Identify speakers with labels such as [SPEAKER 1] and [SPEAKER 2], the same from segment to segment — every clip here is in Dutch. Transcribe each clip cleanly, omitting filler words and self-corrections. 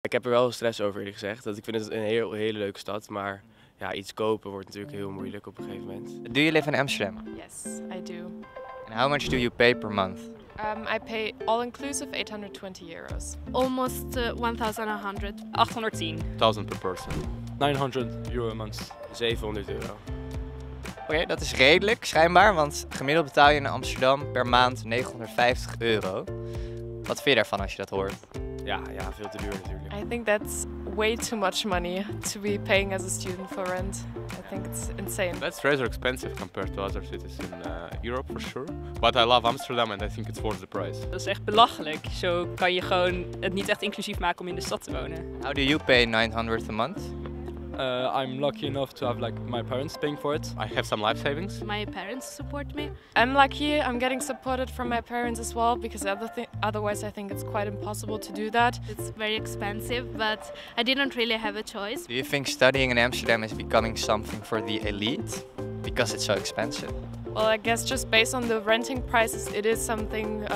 [SPEAKER 1] Ik heb er wel stress over eerlijk gezegd. Dat ik vind het een hele leuke stad, maar ja, iets kopen wordt natuurlijk heel moeilijk op een gegeven moment.
[SPEAKER 2] Do you live in Amsterdam?
[SPEAKER 3] Yes, I do.
[SPEAKER 2] And how much do you pay per month?
[SPEAKER 3] I pay all-inclusive €820.
[SPEAKER 4] Almost 1,100.
[SPEAKER 5] 810.
[SPEAKER 6] 1000 per person.
[SPEAKER 7] €900 a month.
[SPEAKER 1] €700.
[SPEAKER 2] Oké, dat is redelijk schijnbaar, want gemiddeld betaal je in Amsterdam per maand €950. Wat vind je daarvan als je dat hoort?
[SPEAKER 1] Ja, veel te duur natuurlijk.
[SPEAKER 3] I think that's way too much money to be paying as a student for rent. I think it's insane.
[SPEAKER 6] That's rather expensive compared to other cities in Europe for sure. But I love Amsterdam and I think it's worth the price.
[SPEAKER 5] Dat is echt belachelijk. Zo kan je gewoon het niet echt inclusief maken om in de stad te wonen.
[SPEAKER 2] How do you pay 900 a month?
[SPEAKER 7] I'm lucky enough to have my parents paying for it.
[SPEAKER 6] I have some life savings.
[SPEAKER 4] My parents support me.
[SPEAKER 3] I'm lucky I'm getting supported from my parents as well, because otherwise I think it's quite impossible to do that.
[SPEAKER 4] It's very expensive, but I didn't really have a choice.
[SPEAKER 2] Do you think studying in Amsterdam is becoming something for the elite because it's so expensive?
[SPEAKER 3] Well, I guess just based on the renting prices, it is something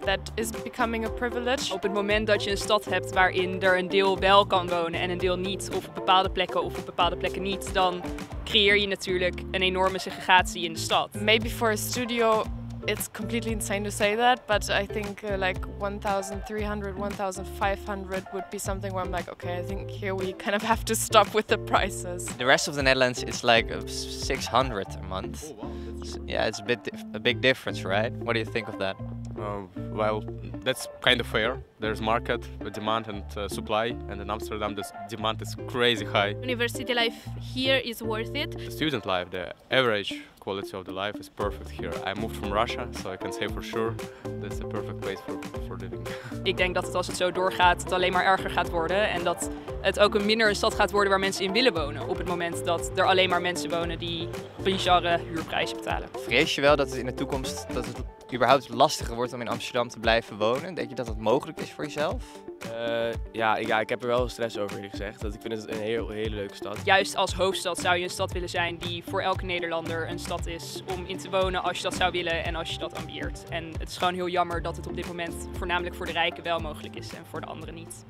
[SPEAKER 3] that is becoming a privilege.
[SPEAKER 5] Op het moment dat je een stad hebt waarin er een deel wel kan wonen en een deel niet, of op bepaalde plekken of op bepaalde plekken niet, dan creëer je natuurlijk een enorme segregatie in de stad.
[SPEAKER 3] Maybe for a studio it's completely insane to say that, but I think like 1,300, 1,500 would be something where I'm like, okay, I think here we kind of have to stop with the prices.
[SPEAKER 2] The rest of the Netherlands is like 600 a month. Yeah, it's a big difference, right? What do you think of that?
[SPEAKER 6] Well, that's kind of fair. There's market, demand and supply, and in Amsterdam the demand is crazy high.
[SPEAKER 4] University life here is worth it.
[SPEAKER 6] The student life, the average quality of the life is perfect here. I moved from Russia, so I can say for sure that's the perfect place for living.
[SPEAKER 5] Ik denk dat het als het zo doorgaat, het alleen maar erger gaat worden. En dat het ook minder een stad gaat worden waar mensen in willen wonen. Op het moment dat er alleen maar mensen wonen die bizarre huurprijzen betalen.
[SPEAKER 2] Vrees je wel dat het in de toekomst überhaupt lastiger wordt om in Amsterdam te blijven wonen? Denk je dat dat mogelijk is voor jezelf?
[SPEAKER 1] Ja, ik heb er wel stress over eerlijk gezegd. Dat ik vind het een hele leuke stad.
[SPEAKER 5] Juist als hoofdstad zou je een stad willen zijn die voor elke Nederlander een stad is om in te wonen als je dat zou willen en als je dat ambieert. En het is gewoon heel jammer dat het op dit moment voornamelijk voor de rijken wel mogelijk is en voor de anderen niet.